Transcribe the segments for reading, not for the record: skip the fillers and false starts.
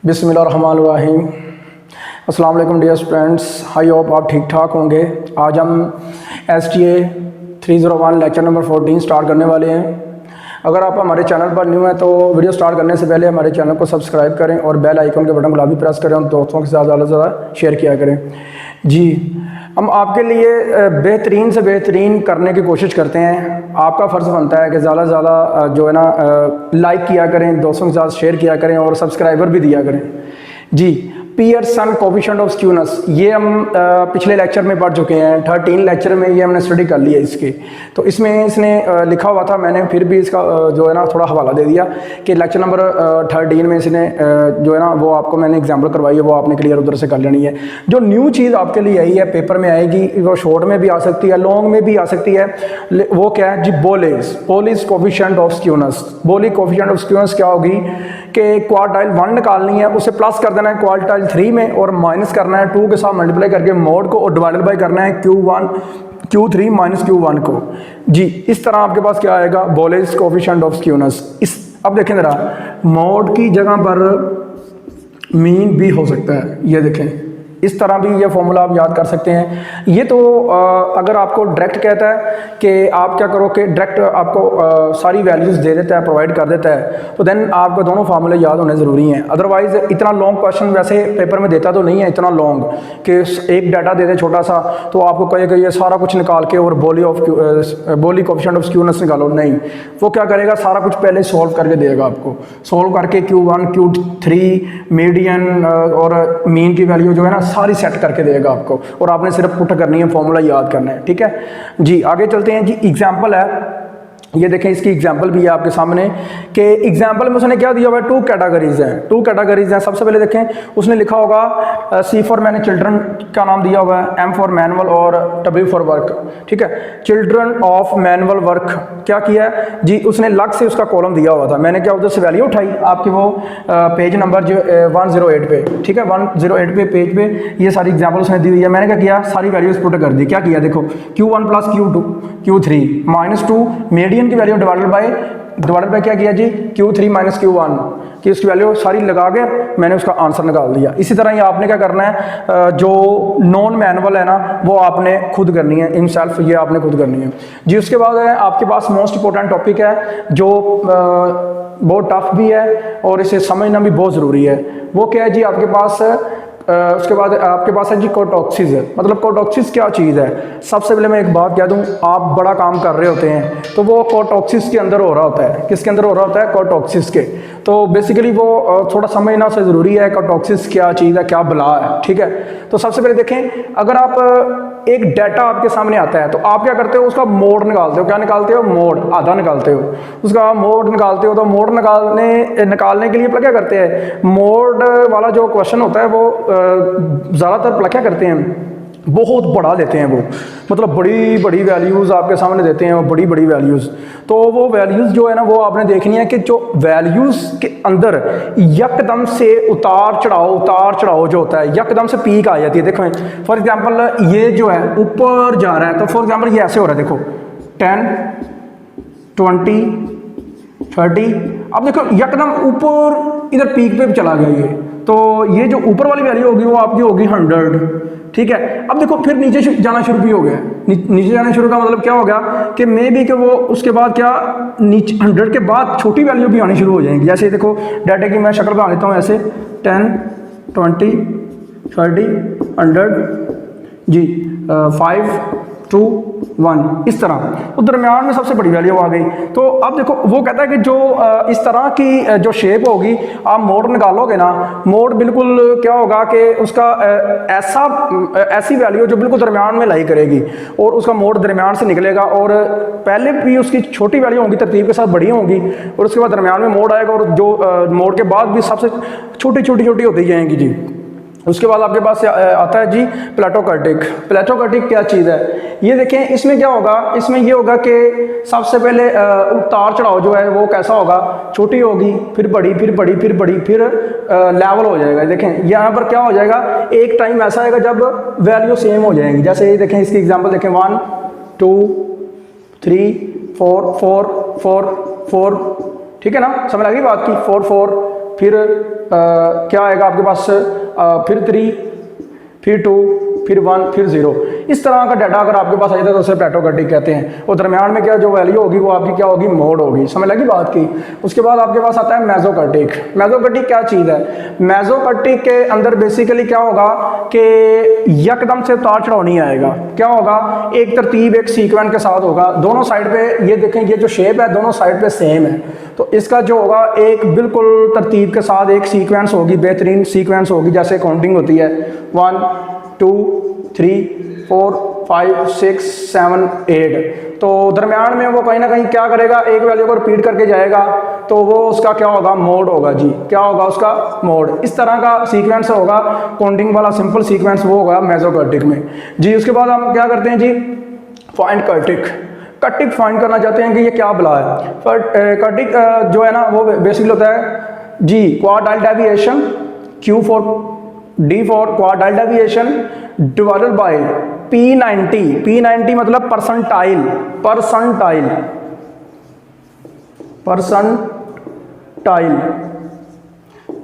बिस्मिल्लाहिर्रहमानिर्रहीम। अस्सलाम वालेकुम डियर स्टूडेंट्स, आई होप आप ठीक ठाक होंगे। आज हम STA 301 लेक्चर नंबर 14 स्टार्ट करने वाले हैं। अगर आप हमारे चैनल पर न्यू हैं तो वीडियो स्टार्ट करने से पहले हमारे चैनल को सब्सक्राइब करें और बेल आइकन के बटन गुलाबी प्रेस करें और दोस्तों के साथ ज़्यादा से ज़्यादा शेयर किया करें। जी, हम आपके लिए बेहतरीन से बेहतरीन करने की कोशिश करते हैं। आपका फ़र्ज़ बनता है कि ज़्यादा से ज़्यादा जो है ना लाइक किया करें, दोस्तों के साथ शेयर किया करें और सब्सक्राइबर भी दिया करें। जी, पियर्सन कोफिशिएंट ऑफ स्क्यूनेस, ये हम पिछले लेक्चर में पढ़ चुके हैं। 13 लेक्चर में ये हमने स्टडी कर लिया इसके। तो इसमें इसने लिखा हुआ था, मैंने फिर भी इसका जो है ना थोड़ा हवाला दे दिया कि लेक्चर नंबर 13 में इसने जो है ना वो आपको मैंने एग्जाम्पल करवाई है, वो आपने क्लियर उधर से कर लेनी है। जो न्यू चीज़ आपके लिए आई है, पेपर में आएगी, वो शॉर्ट में भी आ सकती है, लॉन्ग में भी आ सकती है। वो क्या है जी? बोलीज कोफिशिएंट ऑफ स्क्यूनेस। बोली कोफिशिएंट ऑफ स्क्यूनेस क्या होगी कि क्वार्टाइल 1 निकालनी है, उसे प्लस कर देना है क्वार्टाइल 3 में और माइनस करना है 2 के साथ मल्टीप्लाई करके मोड को और डिवाइडेड बाई करना है Q3 माइनस Q1 को। जी, इस तरह आपके पास क्या आएगा? बोलेज कोफिशिएंट ऑफ स्क्यूनेस। अब देखें ज़रा, मोड की जगह पर मीन भी हो सकता है। ये देखें, इस तरह भी ये फॉर्मूला आप याद कर सकते हैं। ये तो अगर आपको डायरेक्ट कहता है कि आप क्या करो कि डायरेक्ट आपको सारी वैल्यूज़ दे देता है, प्रोवाइड कर देता है, तो देन आपको दोनों फार्मूले याद होने ज़रूरी हैं। अदरवाइज़ इतना लॉन्ग क्वेश्चन वैसे पेपर में देता तो नहीं है इतना लॉन्ग कि एक डाटा दे दे छोटा सा तो आपको कहेगा ये सारा कुछ निकाल के और बोली कोफिशिएंट ऑफ स्क्यूनेस निकालो। नहीं, वो क्या करेगा, सारा कुछ पहले सॉल्व करके देगा आपको। सॉल्व करके Q1 Q3 मीडियन और मीन की वैल्यू जो है ना सारी सेट करके देगा आपको, और आपने सिर्फ पुट करनी है, फॉर्मूला याद करना है। ठीक है जी, आगे चलते हैं जी। एग्जाम्पल है, ये देखें, इसकी एग्जाम्पल भी है आपके सामने कि एग्जाम्पल में उसने क्या दिया हुआ है? 2 कैटेगरीज हैं। 2 कैटेगरीज हैं। सबसे पहले देखें, उसने लिखा होगा C फॉर मैंने चिल्ड्रन का नाम दिया हुआ है, M फॉर मैनुअल और W फॉर वर्क। ठीक है, चिल्ड्रन ऑफ मैनुअल वर्क क्या किया है जी? उसने अलग से उसका कॉलम दिया हुआ था। मैंने क्या उधर से वैल्यू उठाई आपकी वो पेज नंबर जो 108 पे, ठीक है, 108 पे पेज पे ये सारी एग्जाम्पल उसने दी हुई है। मैंने क्या किया, सारी वैल्यूज पुट कर दी। क्या किया देखो, Q1 plus Q2 Q3 minus 2 median की वैल्यू डिवाइडेड बाय क्या किया जी? Q3 माइनस Q1 कि उसकी वैल्यू सारी लगा के मैंने उसका आंसर निकाल दिया। इसी तरह ही आपने क्या करना है, जो नॉन मैनुअल है ना वो आपने खुद करनी है, इन सेल्फ ये आपने खुद करनी है जी। उसके बाद है आपके पास मोस्ट इंपॉर्टेंट टॉपिक है जो बहुत टफ भी है और इसे समझना भी बहुत ज़रूरी है। वो क्या है जी? आपके पास उसके बाद आपके पास है जी कोटॉक्सिस है। मतलब कोटॉक्सिस क्या चीज़ है? सबसे पहले मैं एक बात कह दूं, आप बड़ा काम कर रहे होते हैं तो वो कोटॉक्सिस के अंदर हो रहा होता है। किसके अंदर हो रहा होता है? कोटॉक्सिस के। तो बेसिकली वो थोड़ा समझना से ज़रूरी है, कोटॉक्सिस क्या चीज़ है, क्या बला है। ठीक है, तो सबसे पहले देखें, अगर आप एक डाटा आपके सामने आता है तो आप क्या करते हो? उसका मोड निकालते हो। क्या निकालते हो? मोड, आधा निकालते हो। उसका मोड निकालते हो तो मोड निकालने के लिए क्या करते हैं? मोड वाला जो क्वेश्चन होता है वो ज़्यादातर क्या करते हैं? बहुत बड़ा देते हैं वो, मतलब बड़ी बड़ी वैल्यूज़ आपके सामने देते हैं, बड़ी बड़ी वैल्यूज़। तो वो वैल्यूज़ जो है ना वो आपने देखनी है कि जो वैल्यूज़ के अंदर यकदम से उतार चढ़ाव जो होता है, यकदम से पीक आ जाती है। देखो फॉर एग्जांपल ये जो है ऊपर जा रहा है, तो फॉर एग्जांपल ये ऐसे हो रहा है, देखो 10 20 30। अब देखो यकदम ऊपर इधर पीक पे चला गया ये, तो ये जो ऊपर वाली वैल्यू होगी वो आपकी होगी 100। ठीक है, अब देखो फिर नीचे जाना शुरू भी हो गया। नीचे जाना शुरू का मतलब क्या होगा कि मे बी कि वो उसके बाद क्या नीचे 100 के बाद छोटी वैल्यू भी आनी शुरू हो जाएंगी। जैसे देखो डाटा की मैं शक्ल बना लेता हूँ ऐसे 10 20 30 100 जी 5 2 1 इस तरह, तो दरमियान में सबसे बड़ी वैल्यू आ गई। तो अब देखो वो कहता है कि जो इस तरह की जो शेप होगी, आप मोड निकालोगे ना, मोड बिल्कुल क्या होगा कि उसका ऐसी वैल्यू जो बिल्कुल दरमियान में लाई करेगी और उसका मोड दरमियान से निकलेगा और पहले भी उसकी छोटी वैल्यू होंगी तरतीब के साथ बड़ी होंगी और उसके बाद दरमियान में मोड आएगा और जो मोड के बाद भी सबसे छोटी होती जाएंगी जी। उसके बाद आपके पास आता है जी प्लेटोकर्टिक। प्लेटोकर्टिक क्या चीज़ है? ये देखें, इसमें क्या होगा? इसमें ये होगा कि सबसे पहले उतार चढ़ाव जो है वो कैसा होगा? छोटी होगी, फिर बड़ी, फिर बड़ी, फिर बड़ी, फिर लेवल हो जाएगा। देखें यहाँ पर क्या हो जाएगा, एक टाइम ऐसा आएगा जब वैल्यू सेम हो जाएंगी। जैसे ये देखें, इसकी एग्जांपल देखें 1 2 3 4 4 4 4। ठीक है ना, समझ आ गई बात की? 4 4 फिर क्या आएगा आपके पास, फिर 3, फिर 2, फिर 1, फिर 0। इस तरह का डाटा अगर आपके पास आ जाता है तो उसे प्लेटोक्रेटिक कहते हैं। और दरमियान में क्या जो वैल्यू होगी वो आपकी क्या होगी, मोड होगी। समझ लगी बात की। उसके बाद आपके पास आता है मेसोक्रेटिक। मेसोक्रेटिक क्या चीज़ है? मेसोक्रेटिक के अंदर बेसिकली क्या होगा कि यकदम से उतार चढ़ाव नहीं आएगा। क्या होगा, एक तरतीब एक सीक्वेंस के साथ होगा। दोनों साइड पे ये देखें, ये जो शेप है दोनों साइड पे सेम है। तो इसका जो होगा एक बिल्कुल तरतीब के साथ एक सीक्वेंस होगी, बेहतरीन सीक्वेंस होगी, जैसे काउंटिंग होती है 1 2 3 4 5 6 7 8। तो दरमियान में वो कहीं ना कहीं क्या करेगा, एक वैल्यू को रिपीट करके जाएगा, तो वो उसका क्या होगा, मोड होगा जी। क्या होगा उसका, मोड। इस तरह का सीक्वेंस होगा काउंटिंग वाला, सिंपल सीक्वेंस वो होगा मेसोक्रेटिक में जी। उसके बाद हम क्या करते हैं जी, फाइंड कर्टिक। कर्टिक फाइंड करना चाहते हैं कि ये क्या बला है। कर्टिक जो है ना वो बेसिकली होता है जी quartile deviation, Q for D for quartile deviation divided by P90। P90 मतलब परसेंटाइल, परसेंटाइल, परसेंटाइल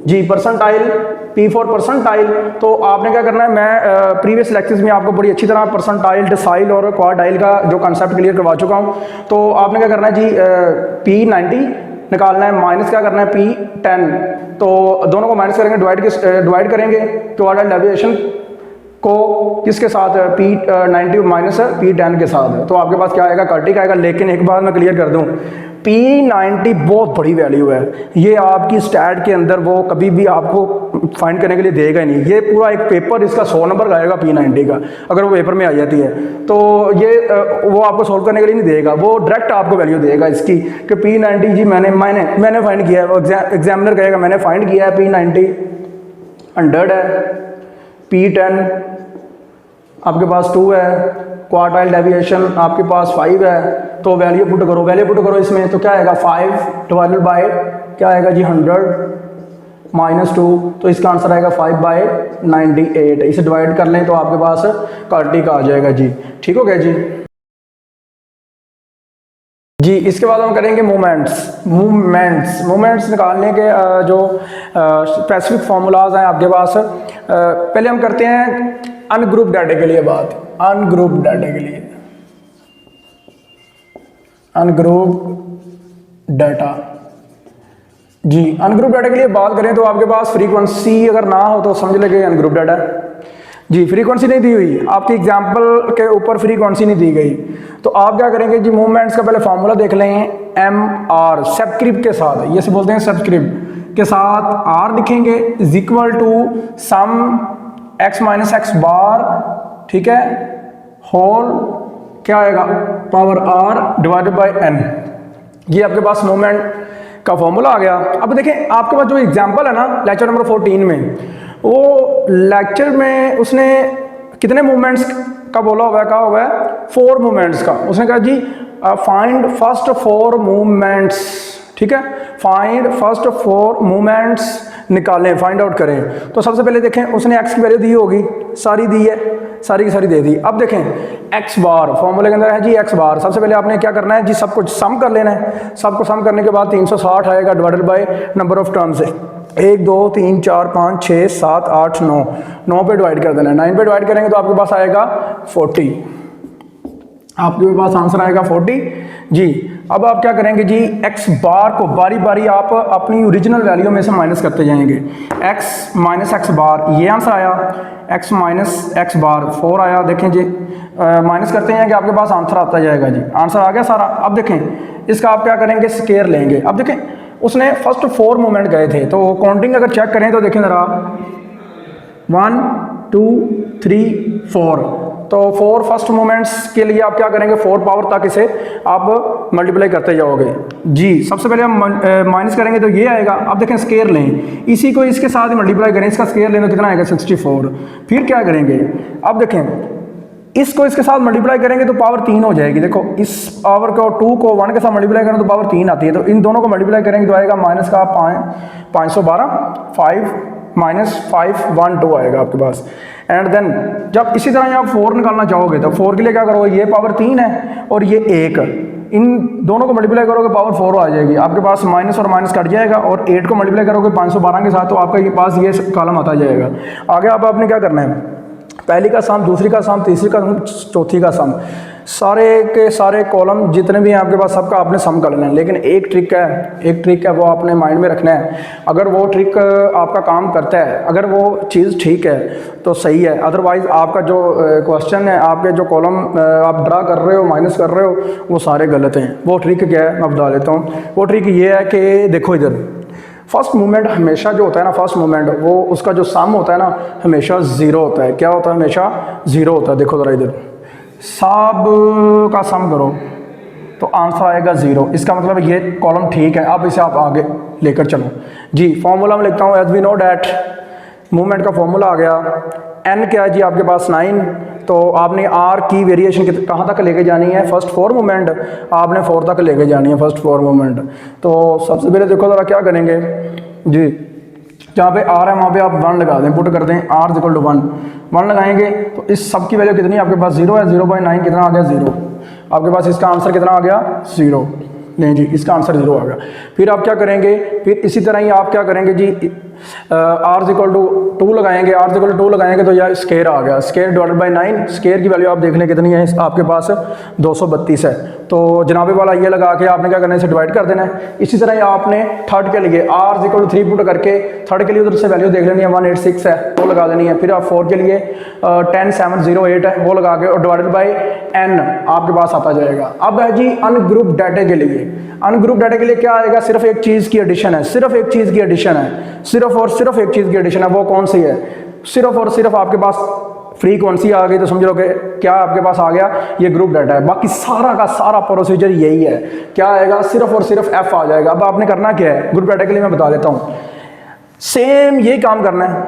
जी, परसेंटाइल। P for percentile. तो आपने क्या करना है, मैं प्रीवियस लेक्चर्स में आपको बड़ी अच्छी तरह परसेंटाइल, डिसाइल और क्वार्टाइल का जो कंसेप्ट क्लियर करवा चुका हूँ। तो आपने क्या करना है जी, P90 निकालना है, माइनस क्या करना है P10। तो दोनों को माइनस करेंगे, डिवाइड करेंगे क्वार्टाइल डेविएशन को किसके साथ, P90 माइनस P10 के साथ। तो आपके पास क्या आएगा, कर्टिक आएगा। लेकिन एक बात मैं क्लियर कर दूं, P90 बहुत बड़ी वैल्यू है। ये आपकी स्टैट के अंदर वो कभी भी आपको फाइंड करने के लिए देगा ही नहीं। ये पूरा एक पेपर इसका 100 नंबर का आएगा P90 का, अगर वो पेपर में आ जाती है तो ये वो आपको सॉल्व करने के लिए नहीं देगा, वो डायरेक्ट आपको वैल्यू देगा इसकी कि P90 जी मैंने फाइंड किया है। वो एग्जामिनर कहेगा मैंने फाइंड किया है P90 100 है, P10 आपके पास 2 है, क्वार्टाइल डेविएशन आपके पास 5 है। तो वैल्यू पुट करो इसमें, तो क्या आएगा 5 डिवाइडेड बाय क्या आएगा जी 100 माइनस 2। तो इसका आंसर आएगा 5/98। इसे डिवाइड कर लें तो आपके पास कर्टिक आ जाएगा जी। ठीक हो गया जी। जी इसके बाद हम करेंगे मूवमेंट्स निकालने के जो स्पेसिफिक फार्मूलाज हैं आपके पास। पहले हम करते हैं अनग्रुप डाटा के लिए बात। अनग्रुप डाटा के लिए, अनग्रुप डाटा जी, अनग्रुप डाटा के लिए बात करें तो आपके पास फ्रीक्वेंसी अगर ना हो तो समझ लेंगे अनग्रुप डाटा जी। फ्रीक्वेंसी नहीं दी हुई आपकी एग्जाम्पल के ऊपर, फ्रीक्वेंसी नहीं दी गई, तो आप क्या करेंगे जी, मूवमेंट्स का पहले फार्मूला देख लें। MR सबस्क्रिप्ट के साथ, ये से बोलते हैं सबस्क्रिप्ट के साथ R लिखेंगे is equal to sum x minus x bar, ठीक है, होल क्या आएगा power R divided by n। ये आपके पास मूवमेंट का फॉर्मूला आ गया। अब देखें आपके पास जो एग्जांपल है ना लेक्चर नंबर 14 में, वो लेक्चर में उसने कितने मूवमेंट्स का बोला हुआ है, कहा हुआ है 4 मूवमेंट्स का। उसने कहा जी फाइंड फर्स्ट 4 मूवमेंट्स, ठीक है, फाइंड फर्स्ट 4 मूवमेंट्स निकालें, फाइंड आउट करें। तो सबसे पहले देखें उसने x की वैल्यू दी होगी, सारी दी है, सारी की सारी दे दी। अब देखें x बार फॉर्मूले के अंदर है जी x बार। सबसे पहले आपने क्या करना है जी, सब कुछ सम कर लेना है। सबको सम करने के बाद 360 आएगा divided by number of terms है, 1 2 3 4 5 6 7 8 9 पे डिवाइड कर देना है। 9 पे डिवाइड करेंगे तो आपके पास आएगा 40, आपके पास आंसर आएगा 40 जी। अब आप क्या करेंगे जी, x बार को बारी बारी आप अपनी ओरिजिनल वैल्यू में से माइनस करते जाएंगे। x माइनस एक्स बार, ये आंसर आया, x माइनस एक्स बार 4 आया। देखें जी माइनस करते हैं कि आपके पास आंसर आता जाएगा जी, आंसर आ गया सारा। अब देखें इसका आप क्या करेंगे, स्केयर लेंगे। अब देखें उसने फर्स्ट 4 मूवमेंट गए थे, तो काउंटिंग अगर चेक करें तो देखें ज़रा 1 2 3 4। तो 4 फर्स्ट मोमेंट्स के लिए आप क्या करेंगे, 4 पावर तक इसे आप मल्टीप्लाई करते जाओगे जी। सबसे पहले हम माइनस करेंगे तो ये आएगा। अब देखें स्केयर लें, इसी को इसके साथ ही मल्टीप्लाई करें, इसका स्केयर लें तो कितना आएगा 64। फिर क्या करेंगे, अब देखें इसको इसके साथ मल्टीप्लाई करेंगे तो पावर 3 हो जाएगी। देखो इस पावर को 2 को 1 के साथ मल्टीप्लाई करें तो पावर 3 आती है, तो इन दोनों को मल्टीप्लाई करेंगे तो आएगा माइनस का 512 5 माइनस 512 आएगा आपके पास। एंड देन जब इसी तरह यहाँ 4 निकालना चाहोगे तो 4 के लिए क्या करोगे, ये पावर 3 है और ये 1, इन दोनों को मल्टीप्लाई करोगे पावर 4 आ जाएगी, आपके पास माइनस और माइनस कट जाएगा, और 8 को मल्टीप्लाई करोगे 512 के साथ तो आपके पास ये कॉलम आता जाएगा। आगे अब आपने क्या करना है, पहली का सम, दूसरी का सम, तीसरी का सम, चौथी का सम, सारे के सारे कॉलम जितने भी हैं आपके पास सबका आपने सम कर लेना है। लेकिन एक ट्रिक है वो आपने माइंड में रखना है। अगर वो ट्रिक आपका काम करता है, अगर वो चीज़ ठीक है तो सही है, अदरवाइज़ आपका जो क्वेश्चन है, आपके जो कॉलम आप ड्रा कर रहे हो, माइनस कर रहे हो, वो सारे गलत हैं। वो ट्रिक क्या है मैं बता देता हूँ। वो ट्रिक ये है कि देखो इधर फर्स्ट मूवमेंट हमेशा जो होता है ना, फर्स्ट मूवमेंट वो उसका जो सम होता है ना हमेशा ज़ीरो होता है। क्या होता है? हमेशा ज़ीरो होता है। देखो ज़रा इधर सब का सम करो तो आंसर आएगा 0। इसका मतलब ये कॉलम ठीक है। अब इसे आप आगे लेकर चलो जी। फॉर्मूला में लिखता हूँ, as we know that, movement का फॉर्मूला आ गया। n क्या है जी आपके पास 9, तो आपने r की वेरिएशन कहाँ तक लेके जानी है? फर्स्ट 4 मूवमेंट आपने 4 तक लेके जानी है, फर्स्ट 4 मूवमेंट। तो सबसे पहले देखो ज़रा क्या करेंगे जी, जहाँ पे r है वहाँ पे आप 1 लगा दें, पुट कर दें r इक्वल टू 1 लगाएंगे तो इस सब की वैल्यू कितनी आपके पास? 0 है। 0/9 कितना आ गया? 0। आपके पास इसका आंसर कितना आ गया? 0। नहीं जी, इसका आंसर 0 आ गया। फिर आप क्या करेंगे, फिर इसी तरह ही आप क्या करेंगे जी, r इक्वल टू 2 लगाएंगे। r इक्वल टू 2 लगाएंगे तो यह स्केयर आ गया, स्केयर डिवाइडेड बाई 9। स्केयर की वैल्यू आप देख लें कितनी है आपके पास? 232 है। तो जनाबे वाला ये लगा के आपने क्या करना है, इसे डिवाइड कर देना है। इसी तरह ही आपने थर्ड के लिए r इक्वल टू 3 पुट करके थर्ड के लिए उधर से वैल्यू देख लेनी है, 186 है, वो लगा देनी है। फिर आप 4 के लिए 10708 है, वो लगा के और डिवाइडेड बाई n आपके पास आता जाएगा। अब है जी अनग्रुप डाटे के लिए। अनग्रुप डाटा के लिए क्या आएगा? सिर्फ एक चीज़ की एडिशन है, सिर्फ एक चीज़ की एडिशन है, सिर्फ और सिर्फ एक चीज़ की एडिशन है। वो कौन सी है? सिर्फ और सिर्फ आपके पास फ्रीक्वेंसी आ गई तो समझ लो कि क्या आपके पास आ गया, ये ग्रुप डाटा है। बाकी सारा का सारा प्रोसीजर यही है। क्या आएगा? सिर्फ और सिर्फ f आ जाएगा। अब आपने करना क्या है ग्रुप डाटा के लिए मैं बता देता हूँ। सेम यही काम करना है,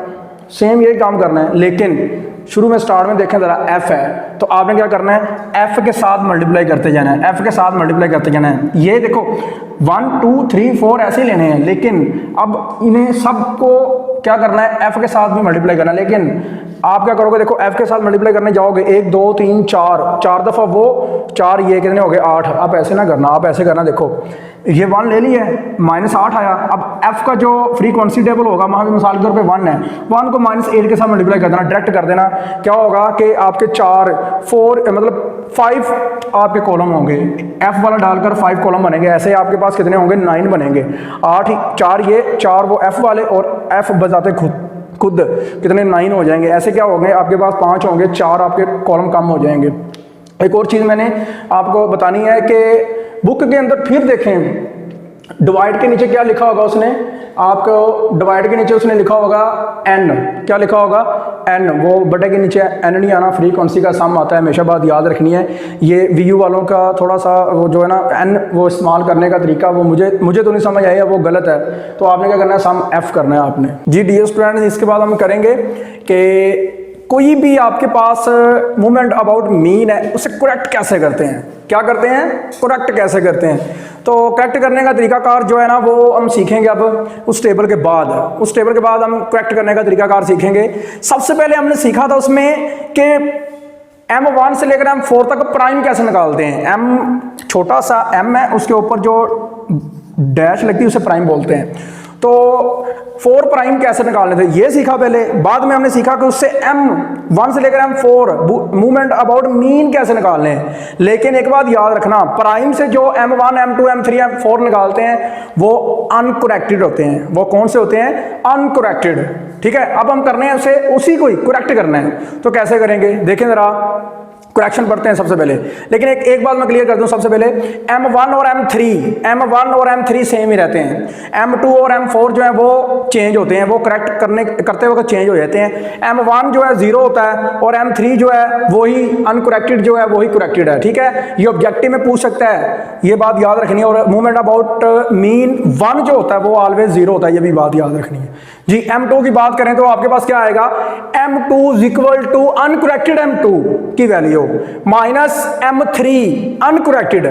सेम यही काम करना है, लेकिन शुरू में स्टार्ट में देखें ज़रा f है तो आपने क्या करना है, f के साथ मल्टीप्लाई करते जाना है, f के साथ मल्टीप्लाई करते जाना है। ये देखो 1 2 3 4 ऐसे ही लेने हैं, लेकिन अब इन्हें सबको क्या करना है, f के साथ भी मल्टीप्लाई करना है। लेकिन आप क्या करोगे, देखो f के साथ मल्टीप्लाई करने जाओगे 1 2 3 4 दफ़ा वो 4, ये कितने हो गए 8। आप ऐसे ना करना, आप ऐसे करना, देखो ये 1 ले लिया है, -8 आया। अब f का जो फ्रीक्वेंसी टेबल होगा वहाँ पे मिसाल के तौर पे 1 है, 1 को -8 के साथ मल्टीप्लाई कर देना, डायरेक्ट कर देना। क्या होगा कि आपके 4 मतलब 5 आपके कॉलम होंगे, f वाला डालकर 5 कॉलम बनेंगे। ऐसे आपके पास कितने होंगे? 9 बनेंगे। 8 4 ये 4 वो f वाले, और f बजाते खुद कितने 9 हो जाएंगे। ऐसे क्या हो गए आपके पास 5 होंगे, 4 आपके कॉलम कम हो जाएंगे। एक और चीज़ मैंने आपको बतानी है कि बुक के अंदर फिर देखें डिवाइड के नीचे क्या लिखा होगा उसने, आपको डिवाइड के नीचे उसने लिखा होगा n। क्या लिखा होगा? n। वो बटे के नीचे n नहीं आना, फ्रीक्वेंसी का सम आता है, हमेशा बात याद रखनी है। ये VU वालों का थोड़ा सा वो जो है ना n वो इस्तेमाल करने का तरीका वो मुझे तो नहीं समझ आया, वो गलत है। तो आपने क्या करना है, सम f करना है आपने जी। डियर स्टूडेंट्स, इसके बाद हम करेंगे कि कोई भी आपके पास मूवमेंट अबाउट मीन है उसे करेक्ट कैसे करते हैं। क्या करते हैं? करेक्ट कैसे करते हैं। तो करेक्ट करने का तरीकाकार जो है ना वो हम सीखेंगे अब उस टेबल के बाद। उस टेबल के बाद हम करेक्ट करने का तरीकाकार सीखेंगे। सबसे पहले हमने सीखा था उसमें कि M1 से लेकर M4 तक प्राइम कैसे निकालते हैं। M छोटा सा m है, उसके ऊपर जो डैश लगती है उसे प्राइम बोलते हैं। तो 4 प्राइम कैसे निकालने थे ये सीखा पहले। बाद में हमने सीखा कि उससे M1 से लेकर M4 मूवमेंट अबाउट मीन कैसे निकालने हैं। लेकिन एक बात याद रखना, प्राइम से जो M1 M2 M3 M4 निकालते हैं वो अनकरेक्टेड होते हैं। वो कौन से होते हैं? अनकरेक्टेड। ठीक है, अब हम करने हैं उसे, उसी को ही करेक्ट करना है। तो कैसे करेंगे देखें जरा, करेक्शन पढ़ते हैं सबसे पहले। लेकिन एक बात मैं क्लियर कर दूं सबसे पहले, M1 और M3 सेम ही रहते हैं। M2 और M4 जो है वो चेंज होते हैं, वो करेक्ट करते वक्त चेंज हो जाते हैं। M1 जो है 0 होता है और M3 जो है वही अनकरेक्टेड जो है वही करेक्टेड है। ठीक है, ये ऑब्जेक्टिव में पूछ सकता है, ये बात याद रखनी है। और मूवमेंट अबाउट मीन 1 जो होता है वो ऑलवेज 0 होता है, ये भी बात याद रखनी है जी। M2 की बात करें तो आपके पास क्या आएगा, M2 equal to uncorrected M2 की वैल्यू माइनस M3 अनकरेक्टेड।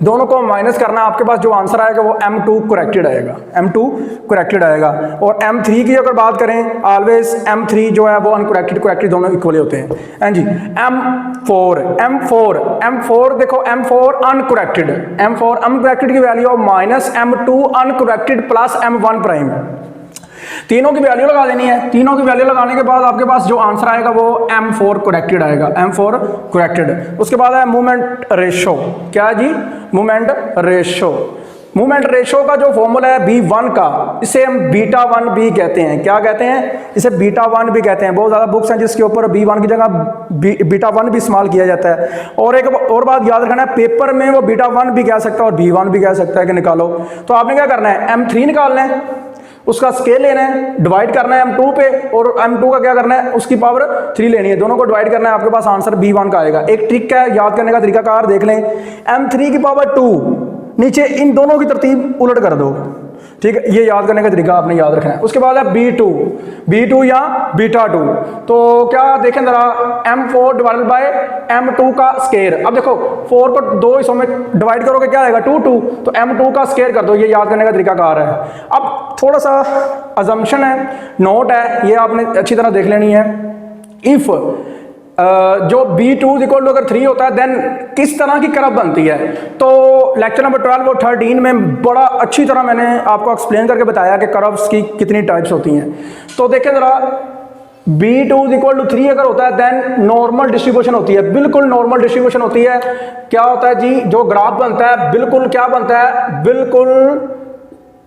दोनों को माइनस करना, आपके पास जो आंसर आएगा वो M2 करेक्टेड आएगा, M2 करेक्टेड आएगा। और M3 की अगर बात करें, ऑलवेज M3 जो है वो अनकरेक्टेड करेक्टेड दोनों इक्वल होते हैं। एंड जी M4 देखो, M4 अनकरेक्टेड, M4 अनकरेक्टेड की value minus M2 uncorrected plus M1 prime, तीनों की वैल्यू लगा देनी है। तीनों की वैल्यू लगाने के बाद आपके पास जो आंसर आएगा वो M4 करेक्टेड आएगा, M4 करेक्टेड। उसके बाद है मूवमेंट रेशो। क्या है जी? Movement ratio. मूवमेंट रेशो का जो फॉर्मूला है B1 का, इसे हम बीटा 1 भी कहते हैं। क्या कहते हैं? इसे बीटा 1 भी कहते हैं। बहुत ज़्यादा बुक्स हैं जिसके ऊपर B1 की जगह बीटा 1 भी इस्तेमाल किया जाता है। और एक और बात याद रखना है, पेपर में वो बीटा 1 भी कह सकता है और B1 भी कह सकता है कि निकालो। तो आपने क्या करना है, M3 निकालना है, उसका स्केल लेना है, डिवाइड करना है M2 पे, और M2 का क्या करना है, उसकी पावर 3 लेनी है, दोनों को डिवाइड करना है, आपके पास आंसर B1 का आएगा। एक ट्रिक है, याद करने का तरीकाकार देख लें, M3 की पावर 2 नीचे इन दोनों की तरतीब उलट कर दो, ठीक है, ये याद करने का तरीका आपने याद रखना है। उसके बाद है B2 या बीटा 2। तो क्या देखें जरा, M4 डिवाइडेड बाय M2 का स्केयर। अब देखो 4 को 2 हिस्सों में डिवाइड करोगे क्या आएगा, 2 तो M2 का स्केयर कर दो, ये याद करने का तरीका कार है। अब थोड़ा सा अजम्पशन है, नोट है, ये आपने अच्छी तरह देख लेनी है। इफ जो B2 इक्वल टू अगर 3 होता है देन किस तरह की कर्व बनती है। तो लेक्चर नंबर 12 और 13 में बड़ा अच्छी तरह मैंने आपको एक्सप्लेन करके बताया कि कर्व्स की कितनी टाइप्स होती हैं। तो देखें ज़रा, B2 इक्वल टू 3 अगर होता है देन नॉर्मल डिस्ट्रीब्यूशन होती है, बिल्कुल नॉर्मल डिस्ट्रीब्यूशन होती है। क्या होता है जी, जो ग्राफ बनता है बिल्कुल क्या बनता है, बिल्कुल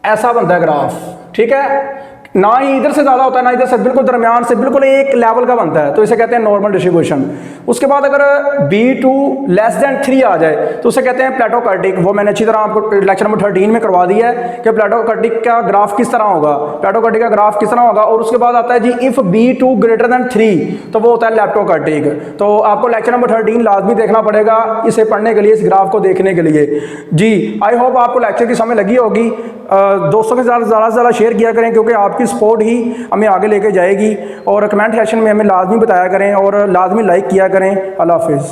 ऐसा बनता है ग्राफ, ठीक है, ना ही इधर से ज़्यादा होता है ना इधर से, बिल्कुल दरमियान से, बिल्कुल एक लेवल का बनता है, तो इसे कहते हैं नॉर्मल डिस्ट्रीब्यूशन। उसके बाद अगर B2 लेस देन 3 आ जाए तो उसे कहते हैं प्लेटोकार्टिक। वो मैंने अच्छी तरह आपको लेक्चर नंबर 13 में करवा दिया है कि प्लेटोकार्टिक का ग्राफ किस तरह होगा, प्लेटोकार्टिक का ग्राफ किस तरह होगा। और उसके बाद आता है जी इफ B2 ग्रेटर देन 3, तो वो होता है लेप्टोकार्टिक। तो आपको लेक्चर नंबर 13 लाजमी देखना पड़ेगा इसे पढ़ने के लिए, इस ग्राफ को देखने के लिए जी। आई होप आपको लेक्चर की समझ लगी होगी। दोस्तों के साथ ज़्यादा से ज़्यादा शेयर किया करें, क्योंकि आपकी सपोर्ट ही हमें आगे लेके जाएगी। और कमेंट सेक्शन में हमें लाजमी बताया करें और लाजमी लाइक किया करें। अल्लाह हाफिज़।